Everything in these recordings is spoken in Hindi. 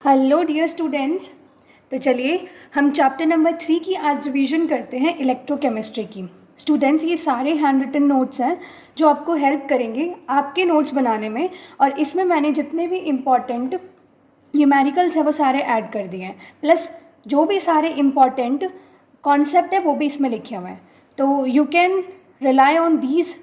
Hello dear students. तो चलिए हम चैप्टर नंबर 3 की आज रिवीजन करते हैं इलेक्ट्रोकेमिस्ट्री की। स्टूडेंट्स, ये सारे हैंड रिटन नोट्स हैं जो आपको हेल्प करेंगे आपके नोट्स बनाने में, और इसमें मैंने जितने भी इम्पॉर्टेंट न्यूमेरिकल्स हैं वो सारे ऐड कर दिए हैं, प्लस जो भी सारे इम्पॉर्टेंट कॉन्सेप्ट है वो भी इसमें लिखे हुए हैं। तो you can rely on these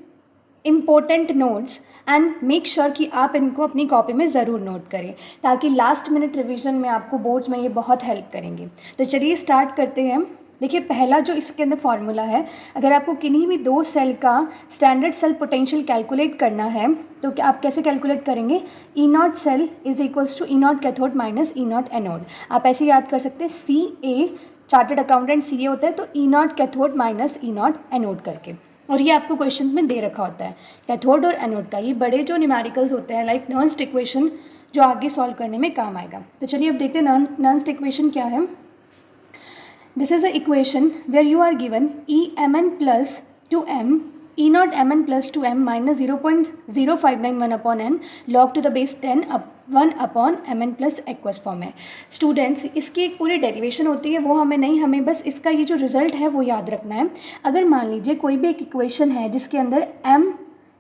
important notes and make sure कि आप इनको अपनी कॉपी में ज़रूर नोट करें, ताकि लास्ट मिनट रिवीजन में आपको बोर्ड्स में ये बहुत हेल्प करेंगे। तो चलिए स्टार्ट करते हैं। देखिए, पहला जो इसके अंदर फॉर्मूला है, अगर आपको किन्हीं भी दो सेल का स्टैंडर्ड सेल पोटेंशियल कैलकुलेट करना है तो क्या आप कैसे कैलकुलेट करेंगे? E naught cell is equals to E naught cathode minus E naught anode. आप ऐसे याद कर सकते हैं, सी ए चार्टर्ड अकाउंटेंट सी ए होता है तो E naught cathode minus E naught anode करके, और ये आपको क्वेश्चंस में दे रखा होता है कैथोड और एनोड का। ये बड़े जो न्यूमेरिकल्स होते हैं लाइक नर्न्स्ट इक्वेशन, जो आगे सॉल्व करने में काम आएगा। तो चलिए अब देखते हैं नर्न्स्ट इक्वेशन क्या है। This is a equation where you are given E M N plus two M E naught M N plus two M minus 0.0591 upon N log to the base 10 1 upon M N plus aqueous form है। स्टूडेंट्स, इसकी एक पूरी डेरिवेशन होती है, वो हमें नहीं, हमें बस इसका ये जो रिजल्ट है वो याद रखना है। अगर मान लीजिए कोई भी एक इक्वेशन है जिसके अंदर एम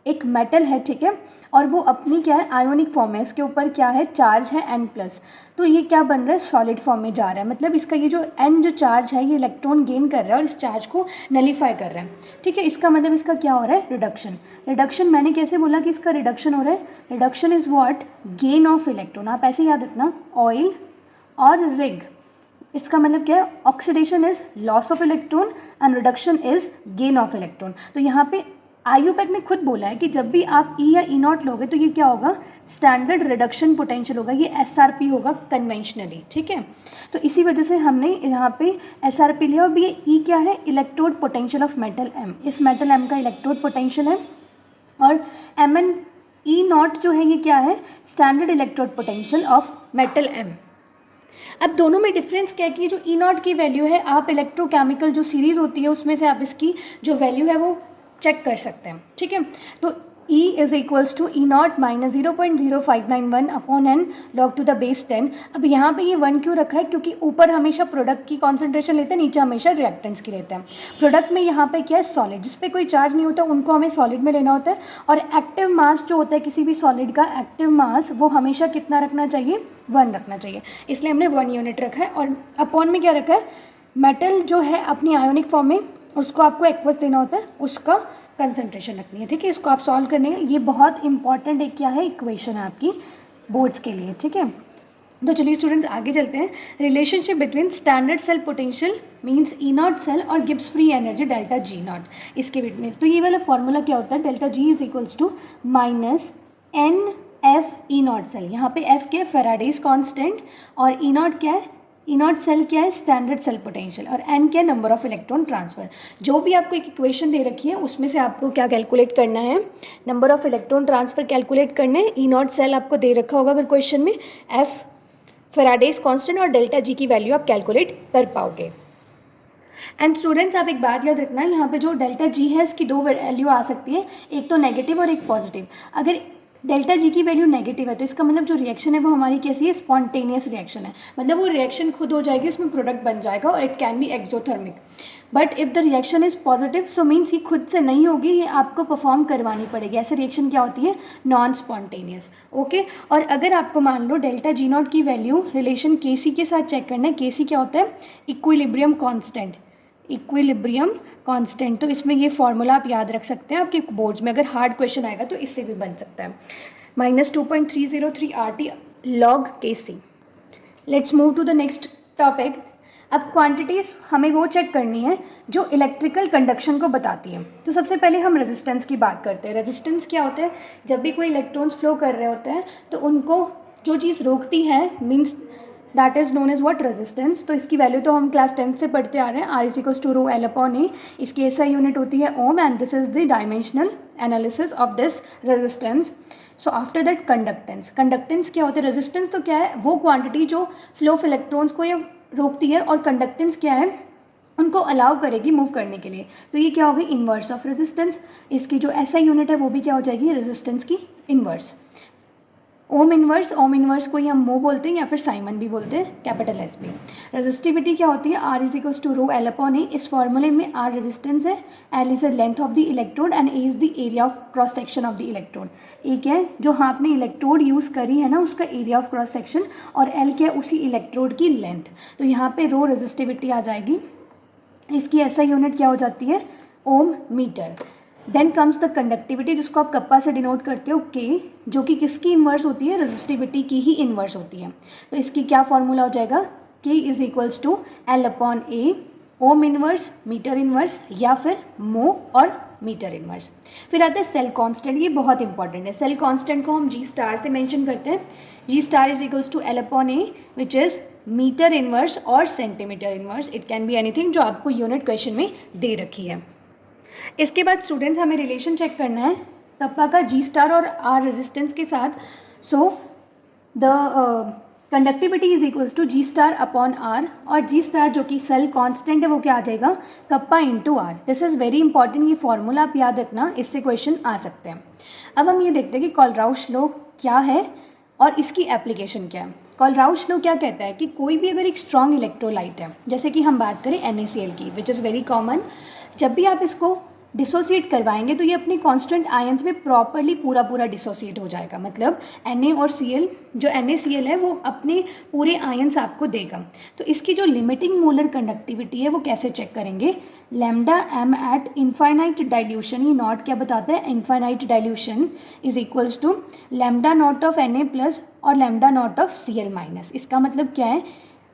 एक मेटल है, ठीक है, और वो अपनी क्या है, आयोनिक फॉर्म है, इसके ऊपर क्या है, चार्ज है एन प्लस, तो ये क्या बन रहा है, सॉलिड फॉर्म में जा रहा है। मतलब इसका ये जो एन जो चार्ज है ये इलेक्ट्रॉन गेन कर रहा है और इस चार्ज को नलीफाई कर रहा है, ठीक है। इसका मतलब इसका क्या हो रहा है, रिडक्शन। रिडक्शन मैंने कैसे बोला कि इसका रिडक्शन हो रहा है? Reduction is what, gain of electron. आप ऐसे याद रखना, ऑयल और रिग, इसका मतलब क्या है, oxidation is loss of electron and reduction is gain of electron. तो यहाँ पे आईयूपैक ने खुद बोला है कि जब भी आप ई या ई नॉट लोगे तो ये क्या होगा, स्टैंडर्ड रिडक्शन पोटेंशियल होगा, ये एसआरपी होगा कन्वेंशनली, ठीक है। तो इसी वजह से हमने यहाँ पे एसआरपी लिया। और ये ई क्या है, electrode potential of metal M, इस मेटल एम का इलेक्ट्रोड पोटेंशियल है, और एम एन ई नॉट जो है ये क्या है, standard electrode potential of metal M. अब दोनों में डिफरेंस क्या है कि जो ई नॉट की वैल्यू है, आप इलेक्ट्रोकेमिकल जो सीरीज़ होती है उसमें से आप इसकी जो वैल्यू है वो चेक कर सकते हैं, ठीक है। तो E is equals to E naught minus 0.0591 upon N log to the base 10। अब यहाँ पे ये 1 क्यों रखा है, क्योंकि ऊपर हमेशा प्रोडक्ट की कॉन्सेंट्रेशन लेते हैं, नीचे हमेशा रिएक्टेंट्स की लेते हैं। प्रोडक्ट में यहाँ पे क्या है, सॉलिड, जिस पे कोई चार्ज नहीं होता उनको हमें सॉलिड में लेना होता है, और एक्टिव मास जो होता है किसी भी सॉलिड का, एक्टिव मास वो हमेशा कितना रखना चाहिए, 1 रखना चाहिए, इसलिए हमने 1 यूनिट रखा है। और अपॉन में क्या रखा है, मेटल जो है अपनी आयोनिक फॉर्म में उसको आपको एक्वस देना होता है, उसका कंसंट्रेशन रखनी है, ठीक है। इसको आप सॉल्व करने हैं, ये बहुत इंपॉर्टेंट एक क्या है, इक्वेशन है आपकी बोर्ड्स के लिए, ठीक है। तो चलिए स्टूडेंट्स आगे चलते हैं। Relationship between standard cell potential means E naught cell और Gibbs free energy delta G naught, इसके बिटवीन। तो ये वाला फॉर्मूला क्या होता है, delta G is equals to minus N F E naught cell. यहाँ पे एफ क्या है, फेराडेज कॉन्स्टेंट, और ई नॉट क्या है, ई नॉट सेल क्या है, स्टैंडर्ड सेल पोटेंशियल, और एन क्या है, नंबर ऑफ इलेक्ट्रॉन ट्रांसफर। जो भी आपको एक इक्वेशन दे रखी है उसमें से आपको क्या कैलकुलेट करना है, number of electron transfer calculate करना है। ई नॉट सेल आपको दे रखा होगा अगर क्वेश्चन में, एफ फेराडेज कांस्टेंट और डेल्टा जी की वैल्यू आप कैलकुलेट कर पाओगे। एंड स्टूडेंट्स, आप एक बात याद रखना, यहाँ पे जो डेल्टा जी है इसकी दो वैल्यू आ सकती है, एक तो नेगेटिव और एक पॉजिटिव। अगर डेल्टा जी की वैल्यू नेगेटिव है तो इसका मतलब जो रिएक्शन है वो हमारी कैसी है, स्पॉन्टेनियस रिएक्शन है, मतलब वो रिएक्शन खुद हो जाएगी, उसमें प्रोडक्ट बन जाएगा, और it can be exothermic. But if the reaction is positive so means ये खुद से नहीं होगी, ये आपको परफॉर्म करवानी पड़ेगी। ऐसे रिएक्शन क्या होती है, नॉन स्पॉन्टेनियस, ओके। और अगर आपको मान लो डेल्टा जी नॉट की वैल्यू रिलेशन के सी के साथ चेक करना है, के सी क्या होता है, इक्विलिब्रियम कॉन्स्टेंट, इक्विलिब्रियम कांस्टेंट। तो इसमें ये फॉर्मूला आप याद रख सकते हैं, आपके बोर्ड्स में अगर हार्ड क्वेश्चन आएगा तो इससे भी बन सकता है, minus 2.303 RT log K C. Let's move to the next topic. अब क्वांटिटीज़ हमें वो चेक करनी है जो इलेक्ट्रिकल कंडक्शन को बताती है। तो सबसे पहले हम रेजिस्टेंस की बात करते हैं। रेजिस्टेंस क्या होता है, जब भी कोई इलेक्ट्रॉन्स फ्लो कर रहे होते हैं तो उनको जो चीज़ रोकती है means that is known as what, resistance. तो इसकी वैल्यू तो हम क्लास 10th से पढ़ते आ रहे हैं, R is equals to rho L upon A. इसकी एसआई यूनिट होती है ohm, and this is the dimensional analysis of this resistance. So after that conductance. Conductance क्या होता है, रेजिस्टेंस तो क्या है, वो क्वांटिटी जो फ्लो ऑफ इलेक्ट्रॉन्स को ये रोकती है, और कंडक्टेंस क्या है, उनको अलाउ करेगी मूव करने के लिए। तो ये क्या होगी, इन्वर्स ऑफ रेजिस्टेंस। इसकी जो एसआई यूनिट है वो भी क्या हो जाएगी, रेजिस्टेंस की इन्वर्स। ओम इनवर्स को ही हम मो बोलते हैं या फिर साइमन भी बोलते हैं, कैपिटल एस भी। रेजिस्टिविटी क्या होती है, R is equals to rho L upon A. इस फॉर्मूले में आर रेजिस्टेंस है, L is the length of the electrode and A is the area of cross section of the electrode. A क्या है, जो हाँ आपने इलेक्ट्रोड यूज़ करी है ना उसका एरिया ऑफ क्रॉस सेक्शन, और एल क्या है, उसी इलेक्ट्रोड की लेंथ। तो यहाँ पे रो रेजिस्टिविटी आ जाएगी, इसकी ऐसा यूनिट क्या हो जाती है, ohm metre. Then comes the conductivity, जिसको आप कप्पा से डिनोट करते हो के, जो कि किसकी इन्वर्स होती है, रेजिस्टिविटी की ही इन्वर्स होती है। तो इसकी क्या फॉर्मूला हो जाएगा, K is equals to L upon A, ohm inverse, metre inverse, या फिर मो और मीटर इनवर्स। फिर आता है सेल कांस्टेंट, ये बहुत इंपॉर्टेंट है। सेल कांस्टेंट को हम जी स्टार से मेंशन करते हैं। G star is equals to L upon A which is metre inverse और centimetre inverse, it can be anything जो आपको यूनिट क्वेश्चन में दे रखी है। इसके बाद स्टूडेंट्स हमें रिलेशन चेक करना है कप्पा का जी स्टार और आर रेजिस्टेंस के साथ। So the conductivity is equals to G star upon R, और जी स्टार जो कि सेल कांस्टेंट है वो क्या आ जाएगा, kappa into R. This is very important, ये फॉर्मूला आप याद रखना, इससे क्वेश्चन आ सकते हैं। अब हम ये देखते हैं कि कोलराउश लॉ क्या है और इसकी एप्लीकेशन क्या है। कोलराउश लॉ क्या कहता है कि कोई भी अगर एक स्ट्रॉन्ग इलेक्ट्रोलाइट है, जैसे कि हम बात करें NaCl की, विच इज़ वेरी कॉमन, जब भी आप इसको डिसोसिएट करवाएंगे तो ये अपनी कांस्टेंट आयंस में प्रॉपरली पूरा डिसोसिएट हो जाएगा। मतलब Na और Cl, जो NaCl है वो अपने पूरे आयंस आपको देगा। तो इसकी जो लिमिटिंग मोलर कंडक्टिविटी है वो कैसे चेक करेंगे, lambda m at infinite dilution, ये नॉट क्या बताता है, infinite dilution is equals to lambda naught of Na plus और lambda naught of Cl minus. इसका मतलब क्या है,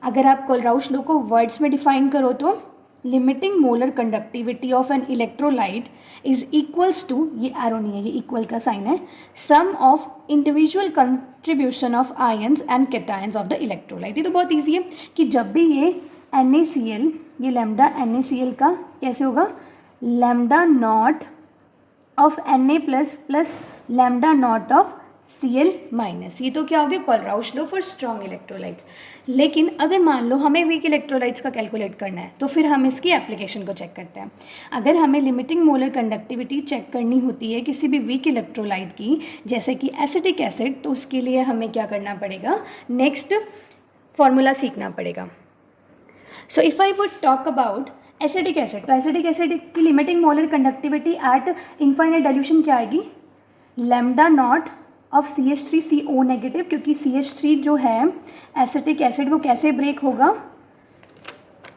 अगर आप कोलराउश लॉ को वर्ड्स में डिफाइन करो तो limiting molar conductivity of an electrolyte is equals to, ये एरो नहीं है, ये इक्वल का साइन है, sum of individual contribution of ions and cations of the electrolyte. ये तो बहुत ईजी है कि जब भी ये NaCl, ये लैम्डा NaCl का कैसे होगा, lambda naught of Na plus plus lambda naught of Cl minus, ये तो क्या हो गया, Kohlrausch law for strong electrolytes. लेकिन अगर मान लो हमें वीक इलेक्ट्रोलाइट्स का कैलकुलेट करना है तो फिर हम इसकी एप्लीकेशन को चेक करते हैं। अगर हमें लिमिटिंग मोलर कंडक्टिविटी चेक करनी होती है किसी भी वीक इलेक्ट्रोलाइट की, जैसे कि एसिटिक एसिड, तो उसके लिए हमें क्या करना पड़ेगा, नेक्स्ट फॉर्मूला सीखना पड़ेगा। So if I would talk about acetic acid, तो एसिटिक एसिड की limiting molar conductivity eight infinite dilution क्या आएगी, lambda naught of CH3CO negative, क्योंकि CH3 जो है एसिटिक एसिड वो कैसे ब्रेक होगा,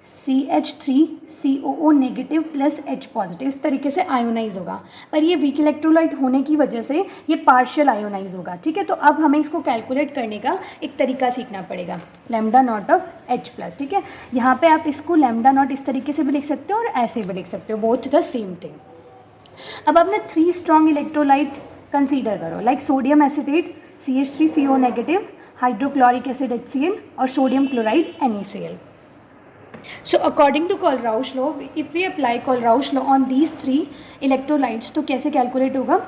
CH3COO negative plus H positive, इस तरीके से आयोनाइज होगा। पर ये वीक इलेक्ट्रोलाइट होने की वजह से ये पार्शियल आयोनाइज होगा। ठीक है, तो अब हमें इसको कैलकुलेट करने का एक तरीका सीखना पड़ेगा, lambda naught of H plus. ठीक है, यहाँ पे आप इसको लैम्डा नॉट इस तरीके से भी लिख सकते हो और ऐसे भी लिख सकते हो, बोथ द सेम थिंग। अब आपने 3 स्ट्रॉन्ग इलेक्ट्रोलाइट कंसीडर करो, like sodium acetate CH3CO negative, hydrochloric acid HCl और sodium chloride NaCl. So according to Kohlrausch law, if we apply Kohlrausch law on these 3 electrolytes, तो कैसे कैलकुलेट होगा,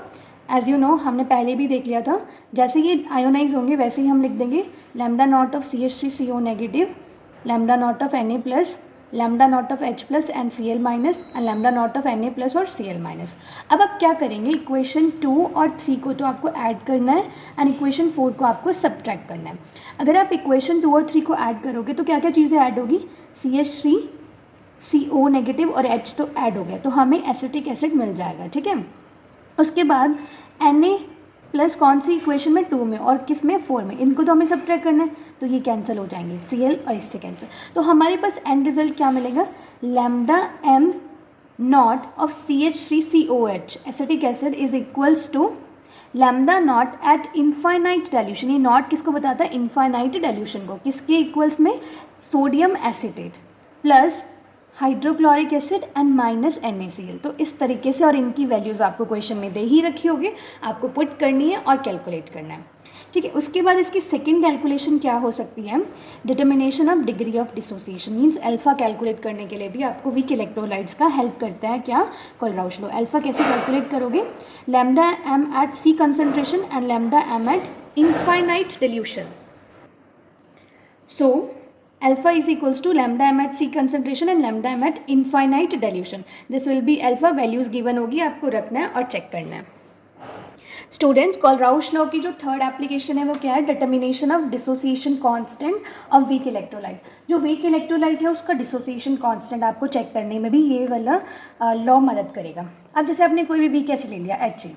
एज यू नो हमने पहले भी देख लिया था, जैसे ये आयोनाइज होंगे वैसे ही हम लिख देंगे lambda naught of CH3CO negative, lambda naught of Na plus, lambda naught of H plus and Cl minus, and lambda naught of Na plus और Cl माइनस। अब आप क्या करेंगे, इक्वेशन 2 और 3 को तो आपको ऐड करना है एंड इक्वेशन 4 को आपको सब्ट्रैक्ट करना है। अगर आप इक्वेशन 2 और 3 को ऐड करोगे तो क्या क्या चीज़ें ऐड होगी, CH3CO नेगेटिव और H तो ऐड हो गया, तो हमें एसिटिक एसिड मिल जाएगा। ठीक है, उसके बाद Na प्लस कौन सी इक्वेशन में, 2 में, और किस में, 4 में, इनको तो हमें सब्ट्रैक्ट करना है, तो ये कैंसिल हो जाएंगे, Cl और इससे कैंसिल। तो हमारे पास एंड रिजल्ट क्या मिलेगा, lambda m naught of CH3COH acetic acid is equals to lambda naught at infinite dilution. ये नॉट किसको बताता है, इनफाइनाइट डाइल्यूशन को, किसके इक्वल्स में, sodium acetate plus hydrochloric acid and minus NaCl। तो इस तरीके से, और इनकी वैल्यूज़ आपको क्वेश्चन में दे ही रखी होगी, आपको पुट करनी है और कैलकुलेट करना है। ठीक है, उसके बाद इसकी सेकंड कैलकुलेशन क्या हो सकती है, determination of degree of dissociation, means alpha calculate करने के लिए भी आपको वीक इलेक्ट्रोलाइट्स का हेल्प करता है क्या, कोलराउश लॉ। अल्फा कैसे कैलकुलेट करोगे, lambda m at C concentration and lambda m at infinite dilution. So alpha is equals to lambda m at C concentration and lambda m at infinite dilution. This will be alpha values given होगी, आपको रखना है और चेक करना है। स्टूडेंट्स, कोलराउश लॉ की जो थर्ड एप्लीकेशन है वो क्या है, determination of dissociation constant of weak electrolyte. जो वीक इलेक्ट्रोलाइट है उसका डिसोसिएशन कांस्टेंट आपको चेक करने में भी ये वाला लॉ मदद करेगा। अब जैसे आपने कोई भी वीक ऐसे ले लिया HA,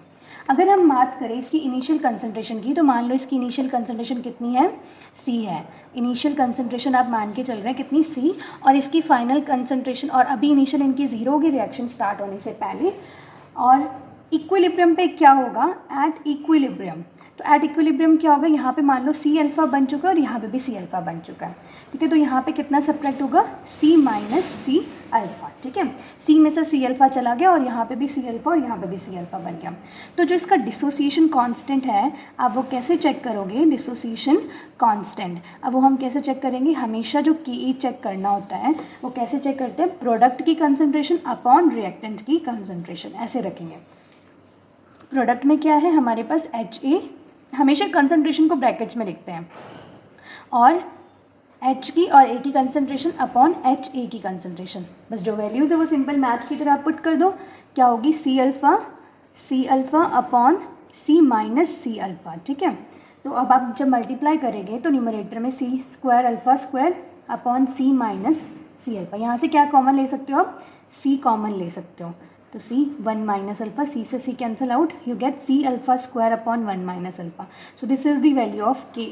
अगर हम बात करें इसकी इनिशियल कंसंट्रेशन की, तो मान लो इसकी इनिशियल कंसंट्रेशन कितनी है, C है। इनिशियल कंसंट्रेशन आप मान के चल रहे हैं कितनी, C, और इसकी फाइनल कंसंट्रेशन, और अभी इनिशियल इनकी 0 होगी रिएक्शन स्टार्ट होने से पहले, और इक्विलिब्रियम पे क्या होगा, एट इक्विलिब्रियम। तो एट इक्विलिब्रियम क्या होगा, यहाँ पे मान लो C अल्फ़ा बन चुका है और यहाँ पे भी C अल्फ़ा बन चुका है, ठीक है। तो यहाँ पे कितना सब्ट्रैक्ट होगा, C माइनस C अल्फ़ा, ठीक है। C में से C अल्फ़ा चला गया और यहाँ पे भी C अल्फ़ा और यहाँ पे भी C अल्फ़ा बन गया। तो जो इसका डिसोसिएशन कांस्टेंट है, आप वो कैसे चेक करोगे, डिसोसिएशन कांस्टेंट। अब वो हम कैसे चेक करेंगे, हमेशा जो Ke चेक करना होता है वो कैसे चेक करते हैं, प्रोडक्ट की कंसनट्रेशन अपॉन रिएक्टेंट की कंसनट्रेशन, ऐसे रखेंगे। प्रोडक्ट में क्या है हमारे पास HA, हमेशा कंसंट्रेशन को ब्रैकेट्स में लिखते हैं, और H की और A की कंसंट्रेशन अपॉन HA की कंसंट्रेशन। बस जो वैल्यूज़ है वो सिंपल मैथ्स की तरह आप पुट कर दो, क्या होगी, C alpha upon C minus C alpha, ठीक है। तो अब आप जब मल्टीप्लाई करेंगे तो न्यूमरेटर में C square alpha square upon C minus C alpha, यहाँ से क्या कॉमन ले सकते हो आप, C कॉमन ले सकते हो। तो C 1 माइनस अल्फ़ा, C से C cancel out, you get C alpha square upon 1 minus alpha. So this is the value of Ka,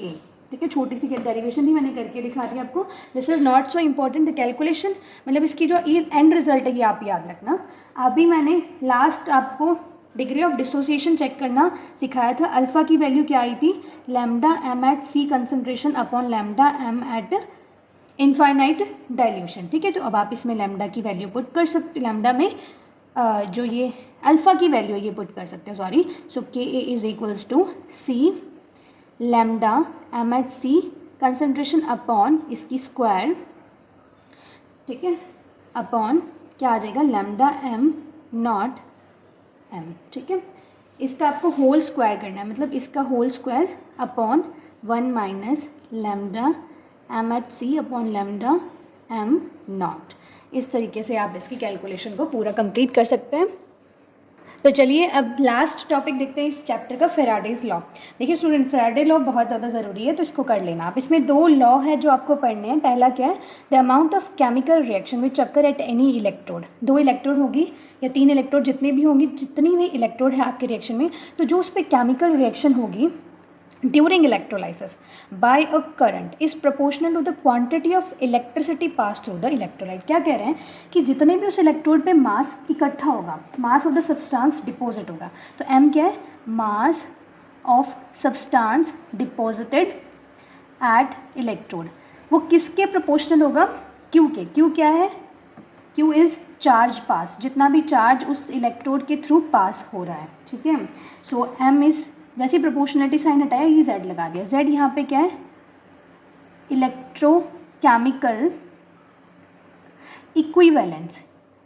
ठीक है। छोटी सी डेरिवेशन थी, मैंने करके दिखा दी आपको। This is not so important the calculation, मतलब इसकी जो एंड रिजल्ट है ये आप याद रखना। अभी मैंने लास्ट आपको डिग्री ऑफ डिसोसिएशन चेक करना सिखाया था। अल्फ़ा की वैल्यू क्या आई थी, lambda M at C concentration upon lambda M at infinite dilution, ठीक है। तो अब आप इसमें लैम्डा की वैल्यू पुट कर सकते, लैम्डा में जो ये अल्फ़ा की वैल्यू है ये पुट कर सकते हो, sorry. So Ka is equals to C lambda M at C concentration upon इसकी स्क्वायर, ठीक है, अपॉन क्या आ जाएगा, लैम्डा एम नॉट एम, ठीक है। इसका आपको होल स्क्वायर करना है, मतलब इसका whole square upon 1 minus lambda M at C upon lambda M naught. इस तरीके से आप इसकी कैलकुलेशन को पूरा कंप्लीट कर सकते हैं। तो चलिए अब लास्ट टॉपिक देखते हैं इस चैप्टर का, फेराडेज लॉ। देखिए स्टूडेंट, फेराडे लॉ बहुत ज़्यादा ज़रूरी है, तो इसको कर लेना आप। इसमें 2 लॉ है जो आपको पढ़ने हैं। पहला क्या है, the amount of chemical reaction which occur at any electrode. 2 electrode होगी या 3 इलेक्ट्रोड, जितनी भी होंगी, जितनी भी इलेक्ट्रोड है आपके रिएक्शन में, तो जो उस पर केमिकल रिएक्शन होगी during electrolysis by a current is proportional to the quantity of electricity passed through the electrolyte। क्या कह रहे हैं कि जितने भी उस इलेक्ट्रोड पे मास इकट्ठा होगा, mass of the substance deposit होगा, तो m क्या है, mass of substance deposited at electrode, वो किसके प्रोपोर्शनल होगा, Q के। Q क्या है, Q इज़ चार्ज पास, जितना भी चार्ज उस इलेक्ट्रोड के थ्रू पास हो रहा है, ठीक है। सो m इज़, वैसे प्रोपोर्शनलिटी साइन हटाया, ये Z लगा दिया। Z यहाँ पे क्या है, इलेक्ट्रोकेमिकल इक्विवेलेंस,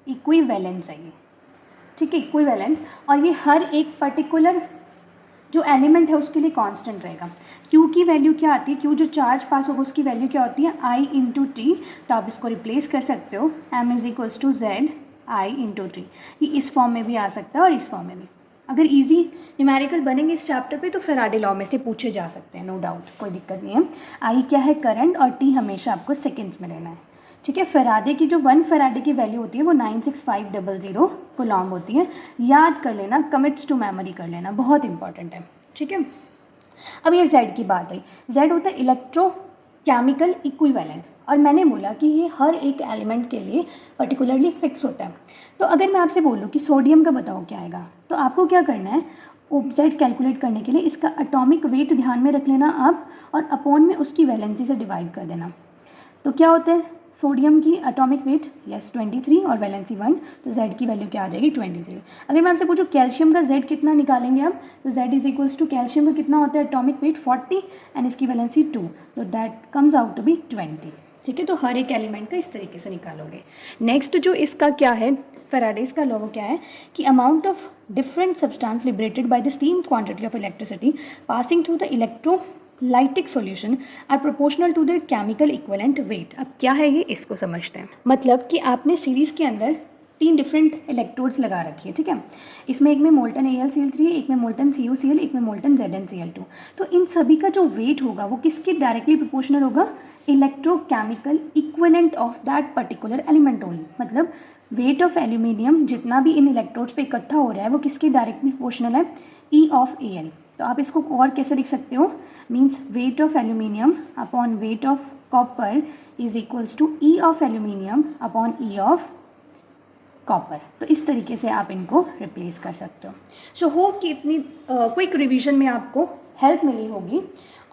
इक्विवेलेंस है ये, ठीक है, इक्विवेलेंट। और ये हर एक पर्टिकुलर जो एलिमेंट है उसके लिए कांस्टेंट रहेगा। Q की वैल्यू क्या आती है, Q जो चार्ज पास होगा उसकी वैल्यू क्या होती है, I इंटू टी। तो आप इसको रिप्लेस कर सकते हो, M is equals to Z I into T. ये इस फॉर्म में भी आ सकता है और इस फॉर्म में भी। अगर इजी न्यूमेरिकल बनेंगे इस चैप्टर पे तो फेराडे लॉ में से पूछे जा सकते हैं, नो डाउट, कोई दिक्कत नहीं है। आई क्या है, करंट, और टी हमेशा आपको सेकेंड्स में लेना है, ठीक है। फेराडे की जो 1 फेराडे की वैल्यू होती है वो 96500 कूलॉम्ब होती है। याद कर लेना, कमिट्स टू मेमोरी कर लेना, बहुत इंपॉर्टेंट है, ठीक है। अब ये Z की बात आई, Z होता है इलेक्ट्रोकेमिकल इक्विवेलेंट, और मैंने बोला कि ये हर एक एलिमेंट के लिए पर्टिकुलरली फिक्स होता है। तो अगर मैं आपसे बोलूँ कि सोडियम का बताओ क्या आएगा, तो आपको क्या करना है, Z कैलकुलेट करने के लिए इसका एटॉमिक वेट ध्यान में रख लेना आप, और अपॉन में उसकी वैलेंसी से डिवाइड कर देना। तो क्या होता है सोडियम की एटॉमिक वेट, यस 23 और वैलेंसी 1, तो Z की वैल्यू क्या आ जाएगी 23। अगर मैं आपसे पूछूं कैल्शियम का Z कितना निकालेंगे आप, तो Z is equals to calcium का कितना होता है एटॉमिक वेट 40 एंड इसकी वैलेंसी 2, तो that comes out to be 20, ठीक है। तो हर एक एलिमेंट का इस तरीके से निकालोगे। नेक्स्ट जो इसका क्या है, फेराडेज का लॉ क्या है कि amount of different substance liberated by the same quantity of electricity passing through the electrolytic solution are proportional to their chemical equivalent weight. अब क्या है ये, इसको समझते हैं। मतलब कि आपने सीरीज़ के अंदर 3 डिफरेंट इलेक्ट्रोड्स लगा रखी है, ठीक है। इसमें एक में मोल्टन AlCl3 है, एक में मोल्टन CuCl, एक में मोल्टन ZnCl2। तो इन सभी का जो वेट होगा वो किसके डायरेक्टली प्रोपोर्शनल होगा, electrochemical equivalent of that particular element only. मतलब वेट ऑफ एल्यूमिनियम जितना भी इन इलेक्ट्रोड्स पे इकट्ठा हो रहा है वो किसके डायरेक्टली प्रोपोर्शनल है, E ऑफ Al। तो आप इसको और कैसे लिख सकते हो, means weight of aluminium upon weight of copper is equals to E of aluminium upon E of copper. तो इस तरीके से आप इनको रिप्लेस कर सकते हो। सो होप कि इतनी क्विक रिवीजन में आपको हेल्प मिली होगी,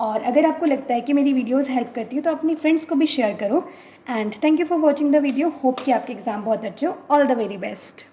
और अगर आपको लगता है कि मेरी वीडियोस हेल्प करती है तो अपनी फ्रेंड्स को भी शेयर करो। And thank you for watching the video. Hope कि आपके एग्ज़ाम बहुत अच्छे हो। All the very best.